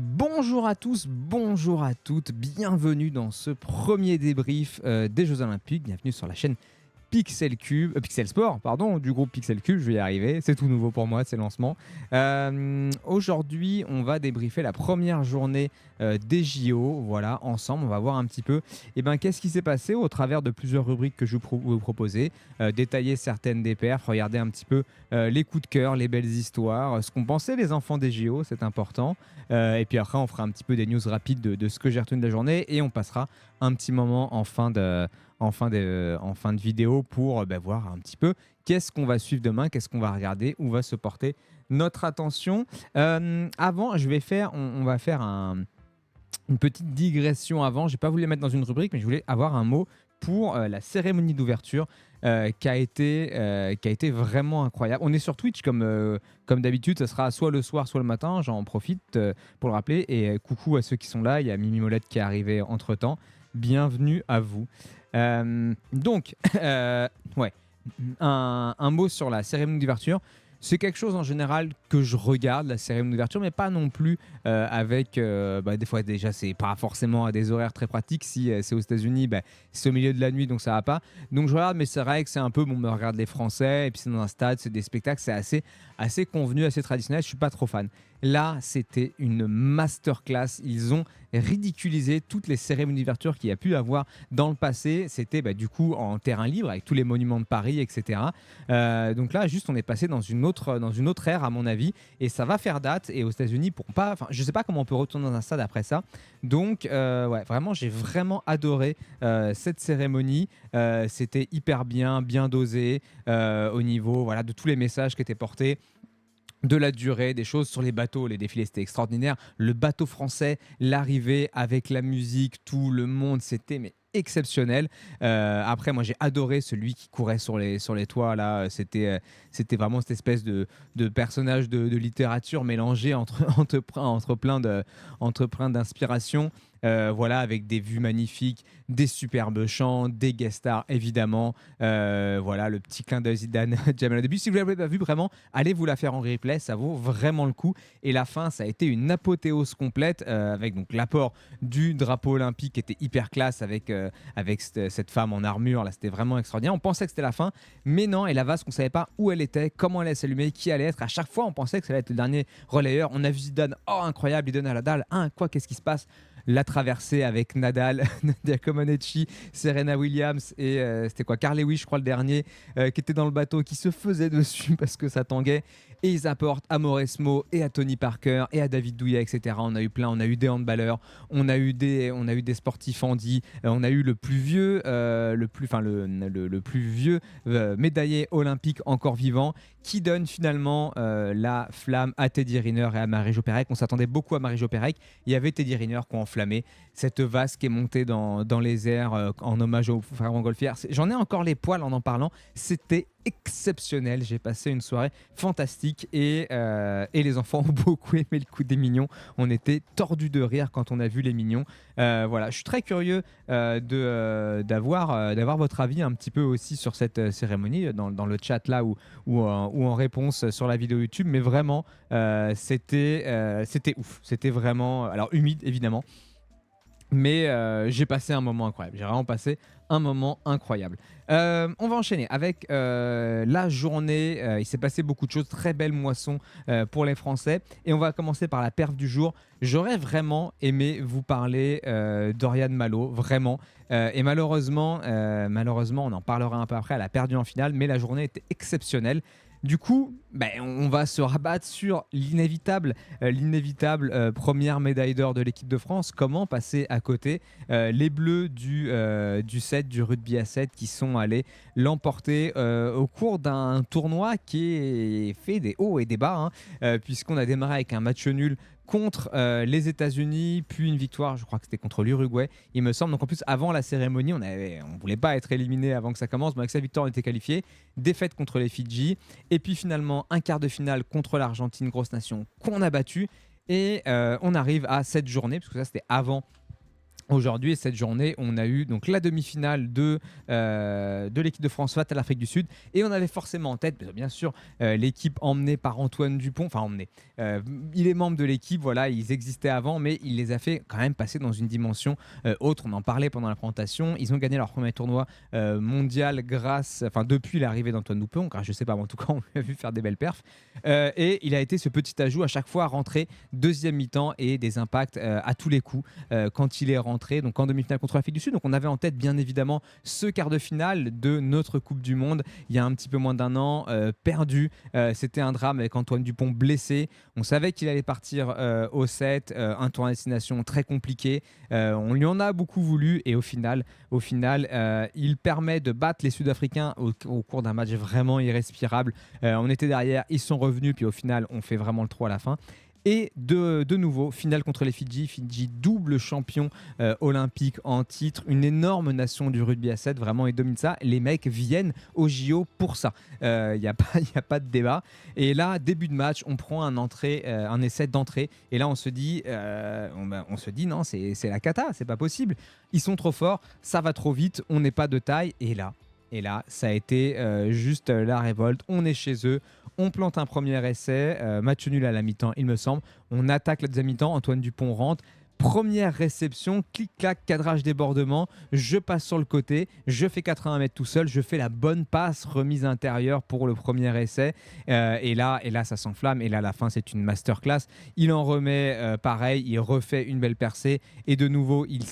Bonjour à tous, bonjour à toutes, bienvenue dans ce premier débrief des Jeux Olympiques, bienvenue sur la chaîne Pixel Sport, pardon, du groupe Pixel Cube, je vais y arriver, c'est tout nouveau pour moi, c'est le lancement. Aujourd'hui, on va débriefer la première journée des JO, voilà, ensemble, on va voir un petit peu qu'est-ce qui s'est passé au travers de plusieurs rubriques que je vous proposer, détailler certaines des perfs, regarder un petit peu les coups de cœur, les belles histoires, ce qu'ont pensé les enfants des JO, c'est important. Et puis après, on fera un petit peu des news rapides de ce que j'ai retenu de la journée et on passera un petit moment en fin de vidéo pour voir un petit peu qu'est-ce qu'on va suivre demain, qu'est-ce qu'on va regarder, où va se porter notre attention. Avant, on va faire une petite digression avant. Je n'ai pas voulu les mettre dans une rubrique, mais je voulais avoir un mot pour la cérémonie d'ouverture qui a été vraiment incroyable. On est sur Twitch comme d'habitude, ça sera soit le soir, soit le matin. J'en profite pour le rappeler. Et coucou à ceux qui sont là. Il y a Mimi Molette qui est arrivée entre-temps. Bienvenue à vous. Donc, ouais, un mot sur la cérémonie d'ouverture. C'est quelque chose en général que je regarde, la cérémonie d'ouverture, mais pas non plus avec. Des fois, déjà, c'est pas forcément à des horaires très pratiques. Si c'est aux États-Unis, c'est au milieu de la nuit, donc ça va pas. Donc je regarde, mais c'est vrai que c'est un peu. Bon, me regarde les Français, et puis c'est dans un stade, c'est des spectacles, c'est assez convenu, assez traditionnel. Je suis pas trop fan. Là, c'était une masterclass. Ils ont ridiculisé toutes les cérémonies d'ouverture qu'il y a pu avoir dans le passé. C'était du coup en terrain libre avec tous les monuments de Paris, etc. Donc là, juste, on est passé dans une autre ère, à mon avis, et ça va faire date. Et aux États-Unis, pour pas, enfin, je sais pas comment on peut retourner dans un stade après ça. Donc, ouais, vraiment, j'ai vraiment adoré cette cérémonie. C'était hyper bien dosé au niveau, voilà, de tous les messages qui étaient portés, de la durée, des choses sur les bateaux. Les défilés, c'était extraordinaire. Le bateau français, l'arrivée avec la musique, tout le monde, c'était exceptionnel. Après, moi, j'ai adoré celui qui courait sur les toits. Là, c'était vraiment cette espèce de personnage de littérature mélangé entre plein d'inspirations. Voilà, avec des vues magnifiques, des superbes chants, des guest stars évidemment. Voilà, le petit clin d'œil Zidane, Jamel au début. Si vous ne l'avez pas vu, vraiment, allez vous la faire en replay, ça vaut vraiment le coup. Et la fin, ça a été une apothéose complète avec donc l'apport du drapeau olympique qui était hyper classe avec cette femme en armure. Là, c'était vraiment extraordinaire. On pensait que c'était la fin, mais non. Et la Vasque, on ne savait pas où elle était, comment elle allait s'allumer, qui allait être. À chaque fois, on pensait que ça allait être le dernier relayeur. On a vu Zidane, oh incroyable, il donne à la dalle. Quoi, qu'est-ce qui se passe? La traversée avec Nadal, Nadia Comaneci, Serena Williams et c'était quoi, Carl Lewis, je crois, le dernier, qui était dans le bateau, qui se faisait dessus parce que ça tanguait. Et ils apportent à Mauresmo et à Tony Parker et à David Douillet, etc. On a eu plein, on a eu des handballeurs, on a eu des sportifs handi, on a eu le plus vieux, le plus vieux médaillé olympique encore vivant, qui donne finalement la flamme à Teddy Riner et à Marie-Jo Pérec. On s'attendait beaucoup à Marie-Jo Pérec. Il y avait Teddy Riner qui a enflammé cette vase qui est montée dans les airs en hommage aux frères Montgolfier. J'en ai encore les poils en parlant. C'était exceptionnel. J'ai passé une soirée fantastique et les enfants ont beaucoup aimé le coup des mignons. On était tordus de rire quand on a vu les mignons. Voilà, je suis très curieux d'avoir votre avis un petit peu aussi sur cette cérémonie dans le chat là ou en réponse sur la vidéo YouTube. Mais vraiment, c'était ouf. C'était vraiment, alors humide évidemment, mais j'ai passé un moment incroyable. J'ai vraiment passé un moment incroyable. On va enchaîner avec la journée. Il s'est passé beaucoup de choses. Très belle moisson pour les Français. Et on va commencer par la perf du jour. J'aurais vraiment aimé vous parler d'Oriane Malo, vraiment. Et malheureusement, on en parlera un peu après, elle a perdu en finale, mais la journée était exceptionnelle. Du coup, on va se rabattre sur l'inévitable première médaille d'or de l'équipe de France. Comment passer à côté? Les Bleus du 7, du rugby à 7, qui sont allés l'emporter au cours d'un tournoi qui est fait des hauts et des bas, puisqu'on a démarré avec un match nul contre les États-Unis, puis une victoire, je crois que c'était contre l'Uruguay, il me semble. Donc en plus, avant la cérémonie, on voulait pas être éliminé avant que ça commence, mais avec sa victoire, on était qualifié. Défaite contre les Fidji, et puis finalement un quart de finale contre l'Argentine, grosse nation qu'on a battue. Et on arrive à cette journée, parce que ça c'était avant Aujourd'hui, cette journée, on a eu donc la demi-finale de l'équipe de France face à l'Afrique du Sud. Et on avait forcément en tête, bien sûr, l'équipe emmenée par Antoine Dupont. Enfin, emmenée. Il est membre de l'équipe, voilà, ils existaient avant, mais il les a fait quand même passer dans une dimension autre. On en parlait pendant la présentation. Ils ont gagné leur premier tournoi mondial depuis l'arrivée d'Antoine Dupont. Je ne sais pas, mais en tout cas, on l'a vu faire des belles perfs. Et il a été ce petit ajout à chaque fois à rentrer deuxième mi-temps et des impacts à tous les coups quand il est rentré. Donc en demi-finale contre l'Afrique du Sud. Donc on avait en tête bien évidemment ce quart de finale de notre Coupe du Monde il y a un petit peu moins d'un an, perdu. C'était un drame avec Antoine Dupont blessé. On savait qu'il allait partir au 7, un tour à destination très compliqué. On lui en a beaucoup voulu et au final, il permet de battre les Sud-Africains au cours d'un match vraiment irrespirable. On était derrière, ils sont revenus, puis au final, on fait vraiment le 3 à la fin. Et de nouveau, finale contre les Fidji. Fidji, double champion olympique en titre. Une énorme nation du rugby à 7. Vraiment, ils dominent ça. Les mecs viennent au JO pour ça. Il n'y a pas de débat. Et là, début de match, on prend un essai d'entrée. Et là, on se dit non, c'est la cata. C'est pas possible. Ils sont trop forts. Ça va trop vite. On n'est pas de taille. Et là, ça a été juste la révolte. On est chez eux. On plante un premier essai, match nul à la mi-temps, il me semble. On attaque la deuxième mi-temps, Antoine Dupont rentre. Première réception, clic-clac, cadrage débordement. Je passe sur le côté, je fais 80 mètres tout seul, je fais la bonne passe, remise intérieure pour le premier essai. Et là, ça s'enflamme. Et là, à la fin, c'est une masterclass. Il en remet pareil, il refait une belle percée. Et de nouveau, il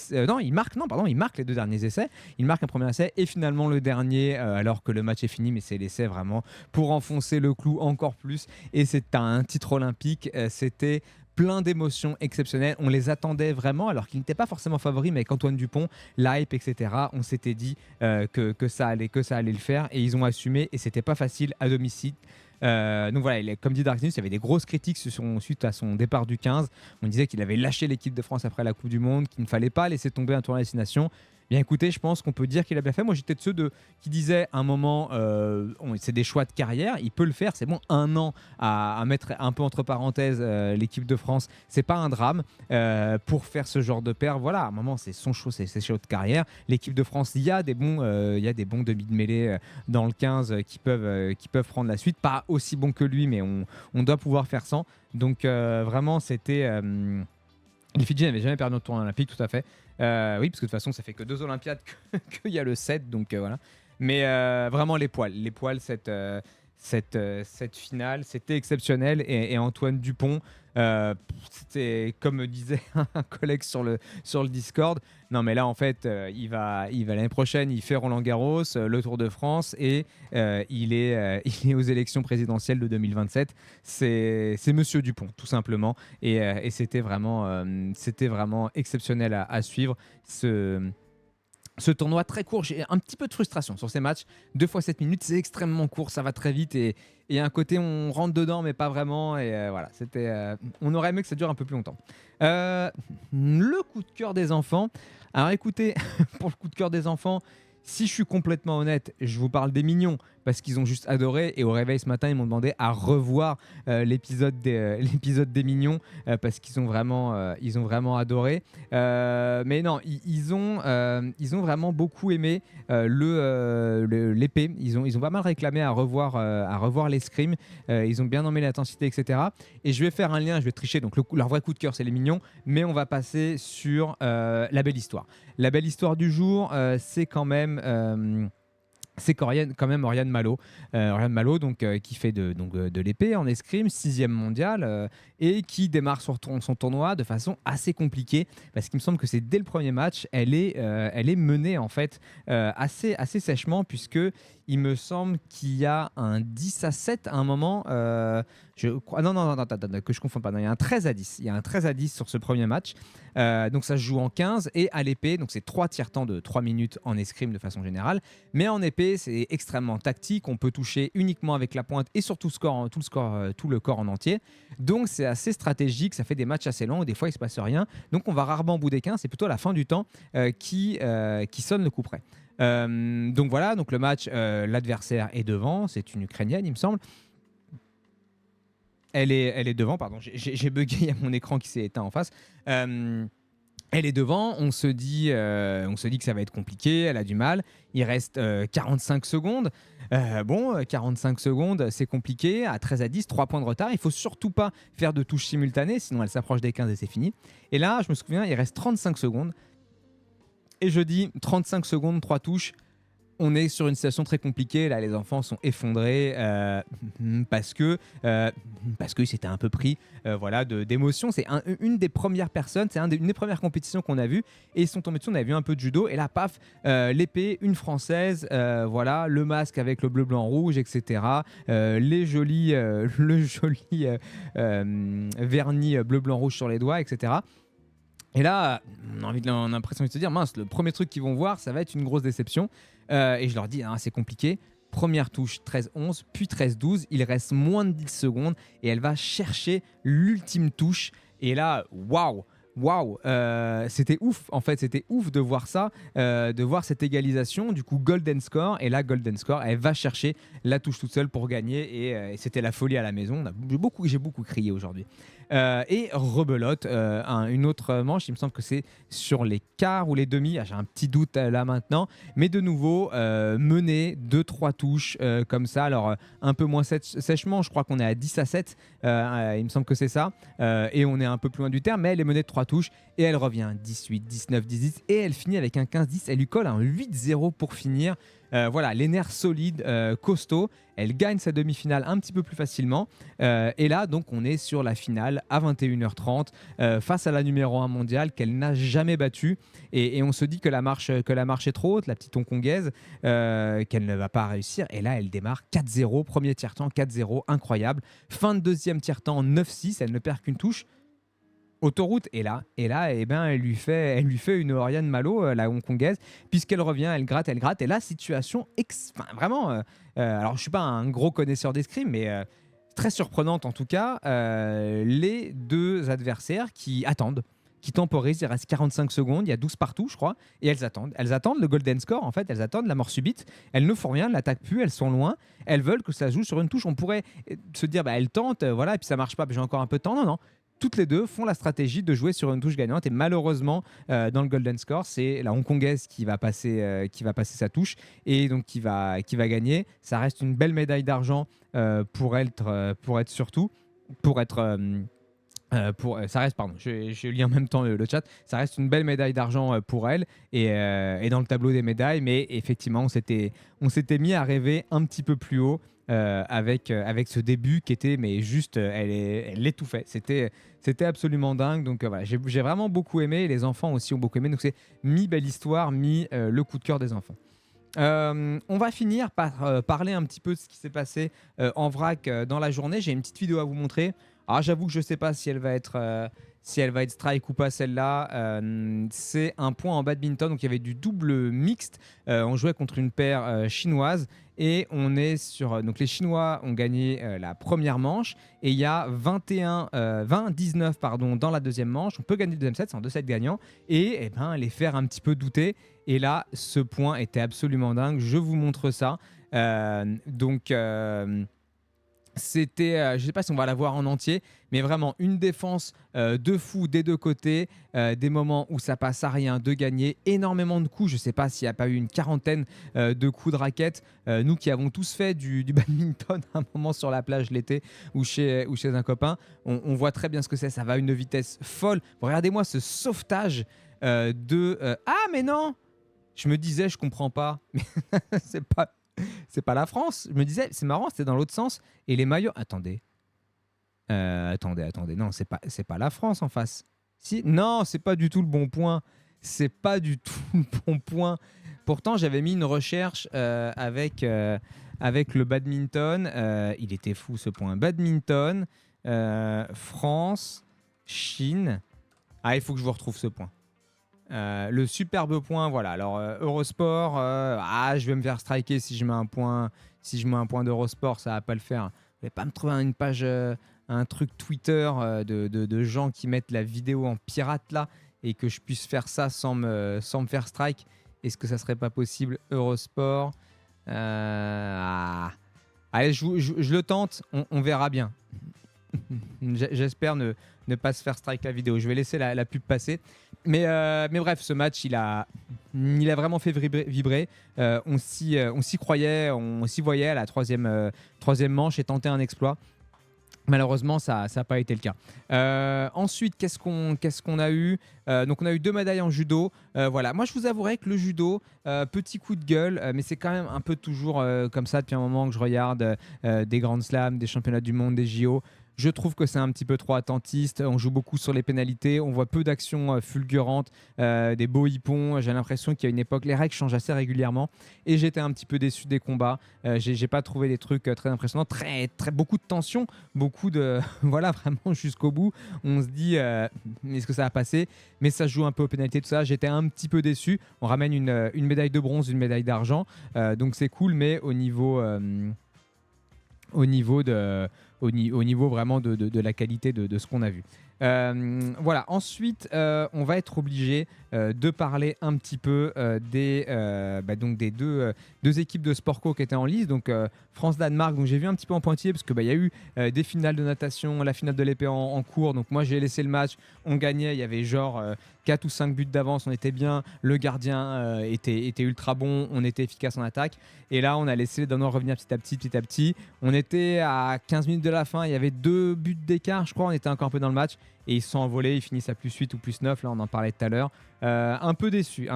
marque les deux derniers essais. Il marque un premier essai et finalement le dernier, alors que le match est fini, mais c'est l'essai vraiment pour enfoncer le clou encore plus. Et c'est un titre olympique. C'était plein d'émotions exceptionnelles. On les attendait vraiment, alors qu'ils n'étaient pas forcément favoris, mais avec Antoine Dupont, l'hype, etc., on s'était dit que ça allait le faire, et ils ont assumé, et c'était pas facile à domicile. Donc voilà, comme dit Dark News, il y avait des grosses critiques suite à son départ du 15. On disait qu'il avait lâché l'équipe de France après la Coupe du Monde, qu'il ne fallait pas laisser tomber un tournoi à destination. Bien écoutez, je pense qu'on peut dire qu'il a bien fait. Moi, j'étais de ceux qui disaient à un moment, c'est des choix de carrière, il peut le faire. C'est bon, un an à mettre un peu entre parenthèses l'équipe de France, c'est pas un drame pour faire ce genre de paire. Voilà, à un moment, c'est son choix, c'est ses choix de carrière. L'équipe de France, il y a des bons demi de mêlée dans le 15 qui peuvent prendre la suite. Pas aussi bons que lui, mais on doit pouvoir faire sans. Donc vraiment, c'était les Fidji n'avaient jamais perdu de tournoi olympique, tout à fait. Oui, parce que de toute façon, ça fait que 2 Olympiades qu'il y a le 7, donc voilà. Mais vraiment, les poils, cette finale, c'était exceptionnel. Et Antoine Dupont, c'était comme me disait un collègue sur le Discord. Non, mais là, en fait, il va l'année prochaine, il fait Roland-Garros, le Tour de France, et il est aux élections présidentielles de 2027. C'est Monsieur Dupont, tout simplement. Et c'était vraiment exceptionnel à suivre. Ce tournoi très court, j'ai un petit peu de frustration sur ces matchs. 2 fois 7 minutes, c'est extrêmement court, ça va très vite. Et un côté, on rentre dedans, mais pas vraiment. Et voilà, on aurait aimé que ça dure un peu plus longtemps. Le coup de cœur des enfants. Alors écoutez, pour le coup de cœur des enfants, si je suis complètement honnête, je vous parle des mignons parce qu'ils ont juste adoré. Et au réveil ce matin, ils m'ont demandé à revoir l'épisode des mignons parce qu'ils ont vraiment adoré. Mais non, ils ont vraiment beaucoup aimé l'épée. Ils ont pas mal réclamé à revoir les scrims. Ils ont bien nommé l'intensité, etc. Et je vais faire un lien, je vais tricher. Donc leur vrai coup de cœur, c'est les mignons. Mais on va passer sur la belle histoire. La belle histoire du jour, c'est quand même Oriane Malo. Oriane Malo, donc, qui fait de l'épée en escrime, 6e mondial, et qui démarre son tournoi de façon assez compliquée, parce qu'il me semble que c'est dès le premier match, elle est menée en fait assez sèchement, puisque il me semble qu'il y a un 10-7 à un moment. Je crois, non, attends, que je ne confonds pas. Non, il y a un 13-10. Il y a un 13-10 sur ce premier match. Donc ça se joue en 15 et à l'épée. Donc c'est 3 tiers-temps de 3 minutes en escrime de façon générale. Mais en épée, c'est extrêmement tactique. On peut toucher uniquement avec la pointe et surtout tout le corps en entier. Donc c'est assez stratégique. Ça fait des matchs assez longs et des fois il ne se passe rien. Donc on va rarement au bout des 15. C'est plutôt à la fin du temps qui sonne le coup près. Donc voilà, donc le match, l'adversaire est devant, c'est une Ukrainienne, il me semble. Elle est devant, pardon, j'ai bugué, il y a mon écran qui s'est éteint en face. Elle est devant, on se dit que ça va être compliqué, elle a du mal. Il reste 45 secondes. 45 secondes, c'est compliqué. À 13-10, 3 points de retard. Il faut surtout pas faire de touches simultanées, sinon elle s'approche des 15 et c'est fini. Et là, je me souviens, il reste 35 secondes. Et je dis 35 secondes, 3 touches. On est sur une situation très compliquée. Là, les enfants sont effondrés parce que c'était un peu pris voilà, d'émotion. C'est une des premières personnes, c'est une des premières compétitions qu'on a vues. Et ils sont tombés dessus, on a vu un peu de judo. Et là, paf, l'épée, une française, voilà, le masque avec le bleu, blanc, rouge, etc. Le joli vernis bleu, blanc, rouge sur les doigts, etc. Et là, on a l'impression de se dire, mince, le premier truc qu'ils vont voir, ça va être une grosse déception. Et je leur dis, c'est compliqué. Première touche, 13-11, puis 13-12. Il reste moins de 10 secondes et elle va chercher l'ultime touche. Et là, waouh! Waouh, c'était ouf en fait, c'était ouf de voir ça, de voir cette égalisation, du coup golden score, et là golden score, elle va chercher la touche toute seule pour gagner, et c'était la folie à la maison. J'ai beaucoup crié aujourd'hui. Et rebelote, une autre manche, il me semble que c'est sur les quarts ou les demi, j'ai un petit doute là maintenant, mais de nouveau mené 2-3 touches comme ça, alors un peu moins sèchement, je crois qu'on est à 10-7, il me semble que c'est ça, et on est un peu plus loin du terme, mais elle est menée de 3 touches et elle revient 18, 19, 18 et elle finit avec un 15-10, elle lui colle un 8-0 pour finir. Voilà, les nerfs solides, costauds. Elle gagne sa demi-finale un petit peu plus facilement. Et là, donc, on est sur la finale à 21h30 face à la numéro 1 mondiale qu'elle n'a jamais battue. Et on se dit que la marche est trop haute, la petite hongkongaise, qu'elle ne va pas réussir. Et là, elle démarre 4-0, premier tiers-temps 4-0, incroyable. Fin de deuxième tiers-temps 9-6, elle ne perd qu'une touche. Autoroute et là elle lui fait une Oriane Malo, la hongkongaise, puisqu'elle revient, elle gratte et la situation vraiment alors je suis pas un gros connaisseur d'escrime, mais très surprenante en tout cas. Les deux adversaires qui temporisent, il reste 45 secondes, il y a 12 partout je crois, et elles attendent le golden score, en fait elles attendent la mort subite, elles ne font rien, elles n'attaquent plus, elles sont loin, elles veulent que ça joue sur une touche. On pourrait se dire elles tentent, voilà, et puis ça marche pas, puis j'ai encore un peu de temps. Non, toutes les deux font la stratégie de jouer sur une touche gagnante, et malheureusement dans le golden score, c'est la hongkongaise qui va passer sa touche, et donc qui va gagner. Ça reste une belle médaille d'argent pour être surtout pour être ça reste, pardon, je lis en même temps le chat, ça reste une belle médaille d'argent pour elle, et dans le tableau des médailles, mais effectivement on s'était mis à rêver un petit peu plus haut avec ce début qui était, mais juste, elle étouffait, c'était absolument dingue. Donc voilà, j'ai vraiment beaucoup aimé, et les enfants aussi ont beaucoup aimé, donc c'est mi-belle histoire, le coup de cœur des enfants. On va finir par parler un petit peu de ce qui s'est passé en vrac dans la journée. J'ai une petite vidéo à vous montrer. Alors j'avoue que je ne sais pas si elle va être strike ou pas, celle-là. C'est un point en badminton, donc il y avait du double mixte. On jouait contre une paire chinoise, et on est sur... Donc les Chinois ont gagné la première manche, et il y a 20-19 pardon, dans la deuxième manche. On peut gagner le deuxième set, c'est en 2 sets gagnants, et les faire un petit peu douter. Et là, ce point était absolument dingue. Je vous montre ça. C'était, je ne sais pas si on va la voir en entier, mais vraiment une défense de fou des deux côtés, des moments où ça passe à rien, de gagner énormément de coups. Je ne sais pas s'il n'y a pas eu une quarantaine de coups de raquette. Nous qui avons tous fait du badminton à un moment sur la plage l'été ou chez un copain, on voit très bien ce que c'est. Ça va à une vitesse folle. Regardez-moi ce sauvetage Ah mais non, je me disais, je comprends pas, mais c'est pas la France. Je me disais, c'est marrant, c'était dans l'autre sens. Et les maillots, attendez, non, c'est pas la France en face. Si, non, c'est pas du tout le bon point. C'est pas du tout le bon point. Pourtant, j'avais mis une recherche avec le badminton. Il était fou ce point. Badminton, France, Chine. Ah, il faut que je vous retrouve ce point. Le superbe point, voilà. Alors Eurosport, je vais me faire striker si je mets un point d'Eurosport, ça va pas le faire. Vous n'allez pas me trouver une page, un truc Twitter de gens qui mettent la vidéo en pirate là, et que je puisse faire ça sans me faire strike. Est-ce que ça serait pas possible? Eurosport. Allez, je le tente, on verra bien. J'espère ne pas se faire strike la vidéo. Je vais laisser la pub passer. Mais bref, ce match, il a vraiment fait vibrer. On s'y croyait, on s'y voyait à la troisième manche et tenter un exploit. Malheureusement, ça n'a pas été le cas. Ensuite, qu'est-ce qu'on a eu donc, on a eu 2 médailles en judo. Voilà. Moi, je vous avouerai que le judo, petit coup de gueule, mais c'est quand même un peu toujours comme ça depuis un moment que je regarde des grands slams, des championnats du monde, des JO. Je trouve que c'est un petit peu trop attentiste. On joue beaucoup sur les pénalités. On voit peu d'actions fulgurantes, des beaux hippons. J'ai l'impression qu'il y a une époque, les règles changent assez régulièrement. Et j'étais un petit peu déçu des combats. J'ai pas trouvé des trucs très impressionnants. Beaucoup de tension, beaucoup de. Voilà, vraiment jusqu'au bout. On se dit, est-ce que ça va passer? Mais ça se joue un peu aux pénalités, tout ça. J'étais un petit peu déçu. On ramène une médaille de bronze, une médaille d'argent. Donc c'est cool, mais au niveau vraiment de la qualité de ce qu'on a vu. Voilà. Ensuite, on va être obligé de parler un petit peu donc des deux équipes de sport co qui étaient en lice. Donc France-Danemark, donc j'ai vu un petit peu en pointillé parce qu'il y a eu des finales de natation, la finale de l'épée en cours. Donc moi j'ai laissé le match, on gagnait, il y avait genre 4 ou 5 buts d'avance, on était bien, le gardien était ultra bon, on était efficace en attaque. Et là on a laissé les Danois revenir petit à petit. On était à 15 minutes de la fin, il y avait 2 buts d'écart, je crois, on était encore un peu dans le match. Et ils se sont envolés, ils finissent à +8 ou +9, là on en parlait tout à l'heure. Un peu déçu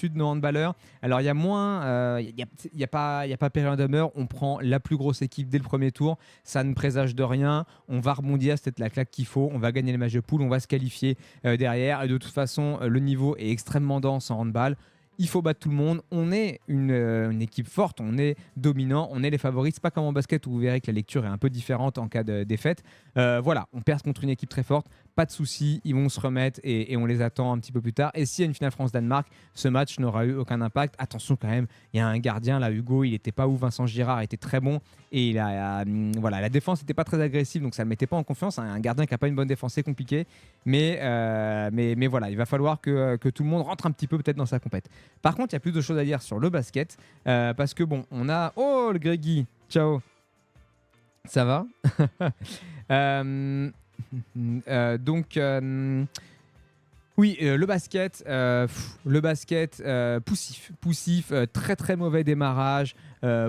de nos handballeurs. Alors il y a moins, il n'y a pas période de mort, on prend la plus grosse équipe dès le premier tour, ça ne présage de rien, on va rebondir, c'est peut-être la claque qu'il faut, on va gagner les matchs de poule, on va se qualifier derrière, et de toute façon le niveau est extrêmement dense en handball. Il faut battre tout le monde. On est une équipe forte, on est dominant, on est les favoris. C'est pas comme en basket où vous verrez que la lecture est un peu différente en cas de défaite. Voilà, on perd contre une équipe très forte, pas de souci, ils vont se remettre et on les attend un petit peu plus tard. Et s'il y a une finale France-Danemark, ce match n'aura eu aucun impact. Attention quand même, il y a un gardien là, Hugo, il était pas ouf. Vincent Girard était très bon et voilà, la défense n'était pas très agressive, donc ça ne le mettait pas en confiance. Un gardien qui n'a pas une bonne défense, c'est compliqué. Mais voilà, il va falloir que tout le monde rentre un petit peu peut-être dans sa compète. Par contre, il y a plus de choses à dire sur le basket parce que bon, on a... Oh, le Grégy, ciao. Ça va? Donc, oui, le basket, poussif, très très mauvais démarrage,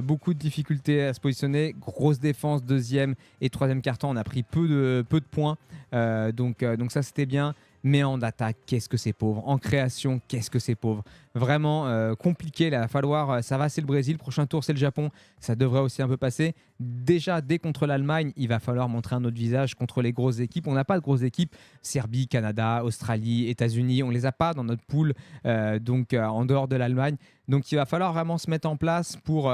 beaucoup de difficultés à se positionner, grosse défense, deuxième et troisième quart-temps, on a pris peu de points, donc ça c'était bien. Mais en attaque, qu'est-ce que c'est pauvre. En création, qu'est-ce que c'est pauvre. Vraiment compliqué. Là, il va falloir. Ça va, c'est le Brésil. Prochain tour, c'est le Japon. Ça devrait aussi un peu passer. Déjà, dès contre l'Allemagne, il va falloir montrer un autre visage contre les grosses équipes. On n'a pas de grosses équipes. Serbie, Canada, Australie, États-Unis. On ne les a pas dans notre pool. En dehors de l'Allemagne. Donc, il va falloir vraiment se mettre en place pour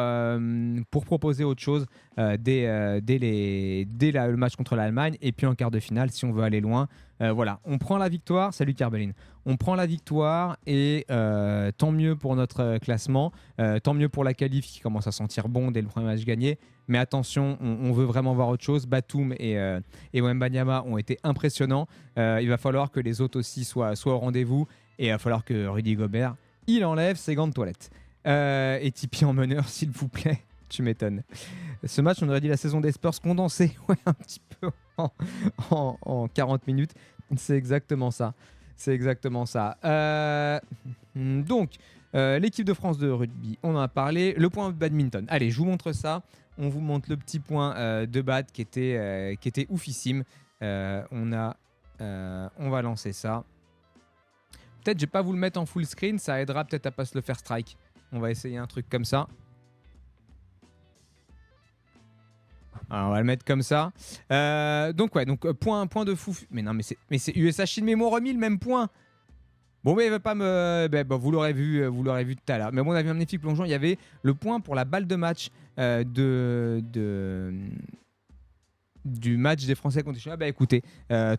proposer autre chose dès le match contre l'Allemagne. Et puis en quart de finale, si on veut aller loin. Voilà, on prend la victoire. Salut Carbeline. On prend la victoire et tant mieux pour notre classement, tant mieux pour la qualif qui commence à sentir bon dès le premier match gagné. Mais attention, on veut vraiment voir autre chose. Batum et Wembanyama ont été impressionnants. Il va falloir que les autres aussi soient au rendez-vous et il va falloir que Rudy Gobert, il enlève ses gants de toilette. Et Tipeee en meneur, s'il vous plaît. Tu m'étonnes. Ce match, on aurait dit la saison des Spurs condensée. Ouais, un petit peu en 40 minutes. C'est exactement ça. Donc, l'équipe de France de rugby, on en a parlé. Le point badminton. Allez, je vous montre ça. On vous montre le petit point de bad qui était oufissime. On va lancer ça. Peut-être je vais pas vous le mettre en full screen. Ça aidera peut-être à pas se le faire strike. On va essayer un truc comme ça. Alors, on va le mettre comme ça. Donc point de fou. Mais non, mais c'est USA Chine, mais ils m'ont remis le même point. Bon, mais il va pas me. Vous l'aurez vu tout à l'heure. Mais bon, on avait un magnifique plongeon. Il y avait le point pour la balle de match du match des Français contre les Chinois. Écoutez,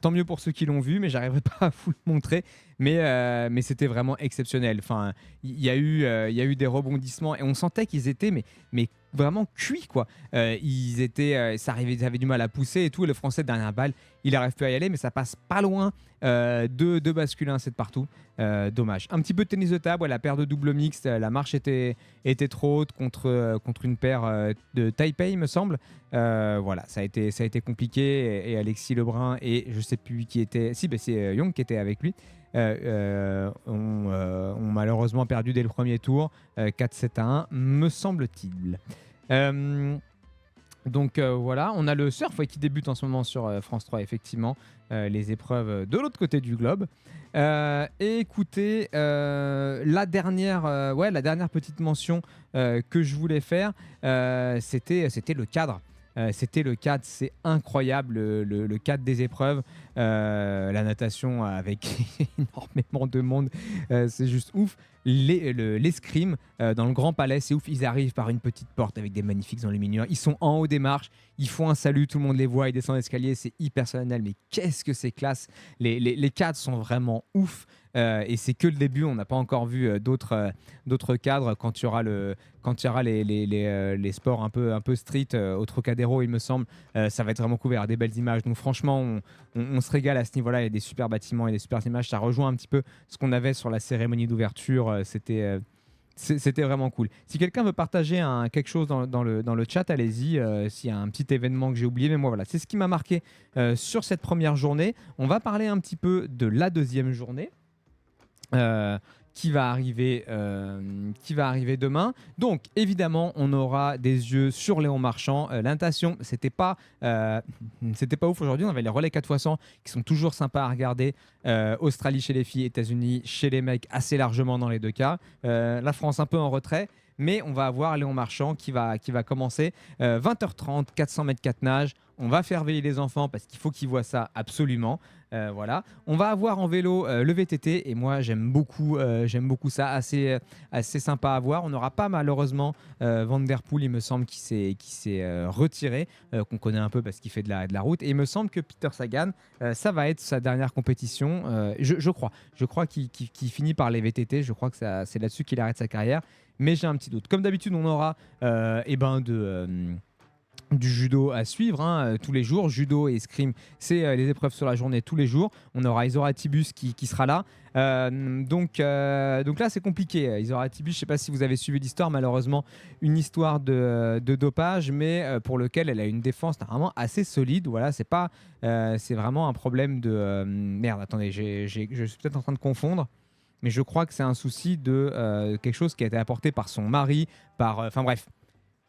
tant mieux pour ceux qui l'ont vu, mais j'arriverai pas à vous le montrer. Mais c'était vraiment exceptionnel. Enfin, il y a eu des rebondissements et on sentait qu'ils étaient mais vraiment cuits quoi. Ils avaient du mal à pousser et tout. Et le Français dernière balle, il n'arrive plus à y aller, mais ça passe pas loin de basculer un set partout. Dommage. Un petit peu de tennis de table, la paire de double mixte, la marche était trop haute contre une paire de Taipei, il me semble. Voilà, ça a été compliqué et Alexis Lebrun et je sais plus qui était. Si, c'est Young qui était avec lui. Ont malheureusement perdu dès le premier tour, 4-7-1, me semble-t-il. Donc voilà, on a le surf qui débute en ce moment sur France 3, effectivement, les épreuves de l'autre côté du globe. Et écoutez, la dernière petite mention que je voulais faire, c'était le cadre. C'était le cadre, c'est incroyable, le cadre des épreuves. La natation avec énormément de monde, c'est juste ouf. L'escrime dans le Grand Palais, c'est ouf. Ils arrivent par une petite porte avec des magnifiques enluminures. Ils sont en haut des marches, ils font un salut, tout le monde les voit, ils descendent l'escalier, c'est hyper solennel. Mais qu'est-ce que c'est classe! Les cadres sont vraiment ouf. Et c'est que le début, on n'a pas encore vu d'autres cadres quand il y aura les sports un peu street au Trocadéro, il me semble. Ça va être vraiment couvert, des belles images. Donc franchement, on se régale à ce niveau-là. Il y a des super bâtiments et des super images. Ça rejoint un petit peu ce qu'on avait sur la cérémonie d'ouverture. C'était vraiment cool. Si quelqu'un veut partager quelque chose dans le chat, allez-y. S'il y a un petit événement que j'ai oublié, mais moi voilà, c'est ce qui m'a marqué sur cette première journée. On va parler un petit peu de la deuxième journée. Qui va arriver demain. Donc évidemment, on aura des yeux sur Léon Marchand. La natation, c'était pas ouf aujourd'hui. On avait les relais 4x100 qui sont toujours sympas à regarder. Australie chez les filles, États-Unis chez les mecs, assez largement dans les deux cas. La France un peu en retrait. Mais on va avoir Léon Marchand qui va commencer 20h30, 400 mètres 4 nages. On va faire veiller les enfants parce qu'il faut qu'ils voient ça absolument. Voilà. On va avoir en vélo le VTT et moi j'aime beaucoup ça, assez sympa à voir. On n'aura pas malheureusement Van Der Poel, il me semble, qui s'est retiré, qu'on connaît un peu parce qu'il fait de la route. Et il me semble que Peter Sagan, ça va être sa dernière compétition. Je crois qu'il finit par les VTT. Je crois que c'est là-dessus qu'il arrête sa carrière. Mais j'ai un petit doute. Comme d'habitude, on aura du judo à suivre tous les jours. Judo et escrime, c'est les épreuves sur la journée tous les jours. On aura Isora Tibus qui sera là. Donc là, c'est compliqué. Isora Tibus, je ne sais pas si vous avez suivi l'histoire, malheureusement, une histoire de dopage, mais pour lequel elle a une défense normalement assez solide. Voilà, c'est vraiment un problème de... Merde, attendez, je suis peut-être en train de confondre. Mais je crois que c'est un souci de quelque chose qui a été apporté par son mari, enfin bref.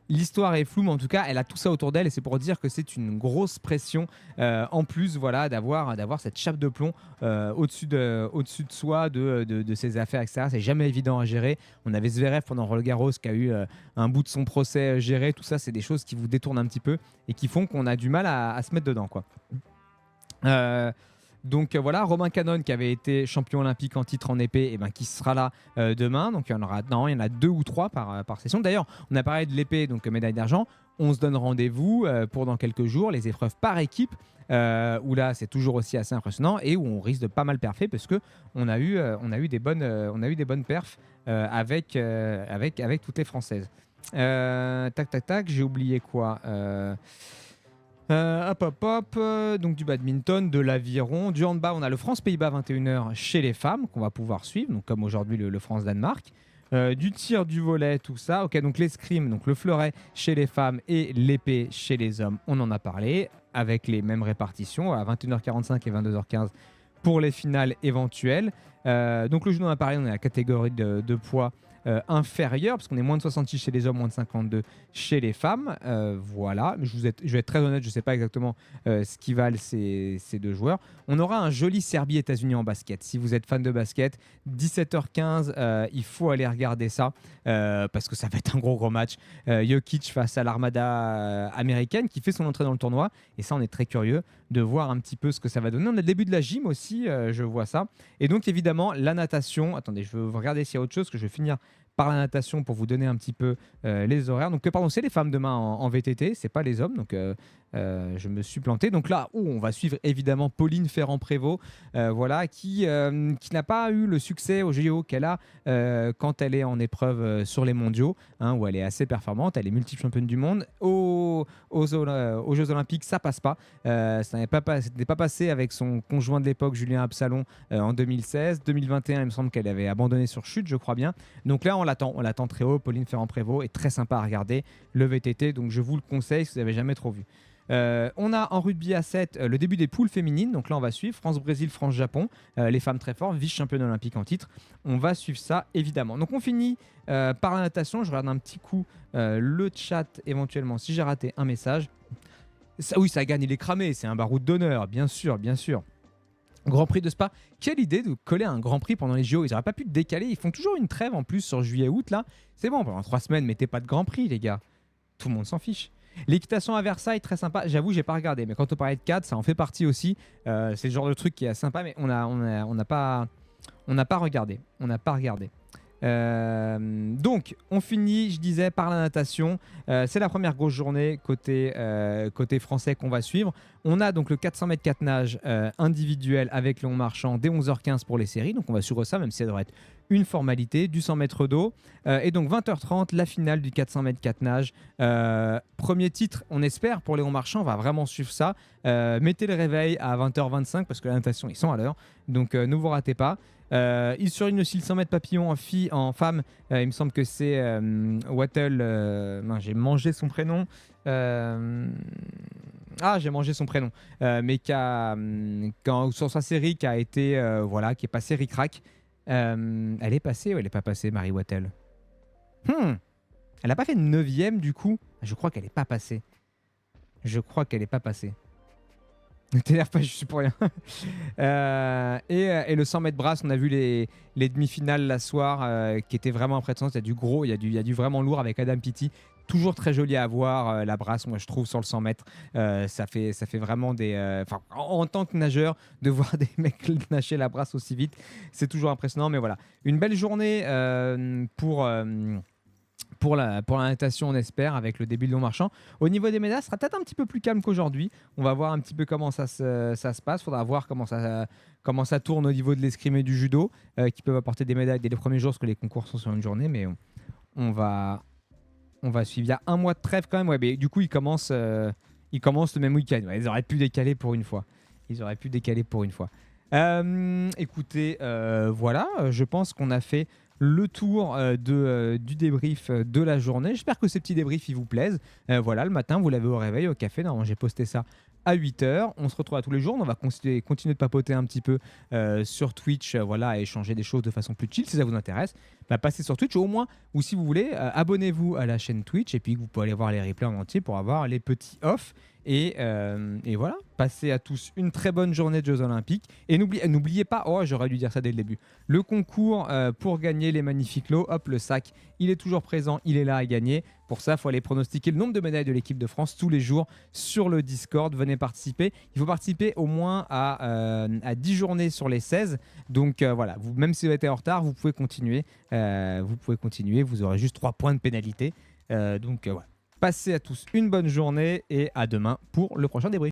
L'histoire est floue, mais en tout cas, elle a tout ça autour d'elle et c'est pour dire que c'est une grosse pression en plus, voilà, d'avoir cette chape de plomb au-dessus de soi, de ses affaires, etc. C'est jamais évident à gérer. On avait Zverev pendant Roland-Garros qui a eu un bout de son procès géré. Tout ça, c'est des choses qui vous détournent un petit peu et qui font qu'on a du mal à se mettre dedans, quoi. Donc voilà, Romain Canon qui avait été champion olympique en titre en épée, qui sera là demain. Donc il y en a 2 ou 3 par session. D'ailleurs, on a parlé de l'épée, donc médaille d'argent. On se donne rendez-vous pour dans quelques jours, les épreuves par équipe, où là c'est toujours aussi assez impressionnant et où on risque de pas mal perfer parce que on a eu des bonnes perfs avec toutes les Françaises. Tac, j'ai oublié quoi. Donc du badminton, de l'aviron, du handball. On a le France-Pays-Bas 21h chez les femmes qu'on va pouvoir suivre, donc comme aujourd'hui le France-Danemark. Du tir, du volley, tout ça. Ok, donc l'escrime, donc le fleuret chez les femmes et l'épée chez les hommes. On en a parlé avec les mêmes répartitions à 21h45 et 22h15 pour les finales éventuelles. Donc le judo, on a parlé, on est à la catégorie de poids inférieur, parce qu'on est moins de 66 chez les hommes, moins de 52 chez les femmes. Voilà, je vais être très honnête, je ne sais pas exactement ce qui valent ces deux joueurs. On aura un joli Serbie-États-Unis en basket. Si vous êtes fan de basket, 17h15, il faut aller regarder ça, parce que ça va être un gros match. Jokic face à l'armada américaine qui fait son entrée dans le tournoi, et ça on est très curieux de voir un petit peu ce que ça va donner. On a le début de la gym aussi, je vois ça. Et donc évidemment la natation. Attendez, je veux regarder s'il y a autre chose, que je vais finir par la natation pour vous donner un petit peu les horaires. Donc pardon, c'est les femmes demain en VTT, c'est pas les hommes. Donc Je me suis planté. Donc là, on va suivre évidemment Pauline Ferrand-Prévot, voilà, qui n'a pas eu le succès au JO qu'elle a quand elle est en épreuve sur les mondiaux, hein, où elle est assez performante. Elle est multiple championne du monde. Aux Jeux Olympiques, ça passe pas. Ça n'était pas passé avec son conjoint de l'époque, Julien Absalon, en 2016. 2021, il me semble qu'elle avait abandonné sur chute, je crois bien. Donc là, on l'attend très haut. Pauline Ferrand-Prévot est très sympa à regarder, le VTT, donc je vous le conseille si vous n'avez jamais trop vu. On a en rugby à 7 le début des poules féminines. Donc là, on va suivre France-Brésil, France-Japon. Les femmes très fortes, vice-championne olympique en titre. On va suivre ça, évidemment. Donc on finit par la natation. Je regarde un petit coup le chat, éventuellement, si j'ai raté un message. Oui, ça gagne, il est cramé. C'est un baroud d'honneur, bien sûr, bien sûr. Grand Prix de Spa. Quelle idée de coller un Grand Prix pendant les JO. Ils n'auraient pas pu le décaler. Ils font toujours une trêve en plus sur juillet-août, là. C'est bon, pendant 3 semaines, mettez pas de Grand Prix, les gars. Tout le monde s'en fiche. L'équitation à Versailles, très sympa. J'avoue, j'ai pas regardé, mais quand on parlait de 4, ça en fait partie aussi. C'est le genre de truc qui est sympa, mais on n'a pas regardé. On n'a pas regardé. Donc, on finit, je disais, par la natation. C'est la première grosse journée côté français qu'on va suivre. On a donc le 400 mètres 4 nages individuel avec Léon Marchand dès 11h15 pour les séries. Donc, on va suivre ça, même si ça devrait être une formalité, du 100 mètres d'eau. Et donc, 20h30, la finale du 400 mètres 4 nages. Premier titre, on espère, pour Léon Marchand. On va vraiment suivre ça. Mettez le réveil à 20h25 parce que la natation, ils sont à l'heure. Donc, ne vous ratez pas. Il surligne aussi le 100 mètres papillon en femme. Il me semble que c'est Wattel. J'ai mangé son prénom. J'ai mangé son prénom. Mais sur sa série qui a été qui est passée ric-rac. Elle est passée ou elle n'est pas passée, Marie Wattel? Elle n'a pas fait 9ème du coup. Je crois qu'elle n'est pas passée. Ne t'énerve pas, je suis pour rien. Et le 100 mètres brasse, on a vu les demi-finales la soir qui étaient vraiment impressionnantes. Il y a du gros, il y a du vraiment lourd avec Adam Peaty. Toujours très joli à voir, la brasse, moi je trouve, sur le 100 mètres. Ça fait vraiment des... en tant que nageur, de voir des mecs nager la brasse aussi vite, c'est toujours impressionnant. Mais voilà, une belle journée pour la natation, on espère, avec le début de Léon Marchand. Au niveau des médailles, ce sera peut-être un petit peu plus calme qu'aujourd'hui. On va voir un petit peu comment ça se passe. Il faudra voir comment ça tourne au niveau de l'escrime et du judo, qui peuvent apporter des médailles dès les premiers jours, parce que les concours sont sur une journée. Mais on va suivre. Il y a un mois de trêve quand même. Ouais, mais du coup, ils commencent le même week-end. Ouais, ils auraient pu décaler pour une fois. Écoutez, voilà, je pense qu'on a fait le tour du débrief de la journée. J'espère que ces petits débriefs ils vous plaisent. Voilà, le matin, vous l'avez au réveil, au café. Non, j'ai posté ça à 8h. On se retrouve à tous les jours. On va continuer de papoter un petit peu sur Twitch, à échanger des choses de façon plus chill. Si ça vous intéresse, passez sur Twitch au moins, ou si vous voulez, abonnez-vous à la chaîne Twitch et puis vous pouvez aller voir les replays en entier pour avoir les petits off. Et voilà, passez à tous une très bonne journée de Jeux Olympiques. Et n'oubliez pas, j'aurais dû dire ça dès le début, le concours pour gagner les magnifiques lots. Hop, le sac, il est toujours présent, il est là à gagner. Pour ça, il faut aller pronostiquer le nombre de médailles de l'équipe de France tous les jours sur le Discord. Venez participer. Il faut participer au moins à 10 journées sur les 16. Donc voilà, même si vous êtes en retard, vous pouvez continuer. Vous aurez juste 3 points de pénalité. Voilà. Passez à tous une bonne journée et à demain pour le prochain débrief.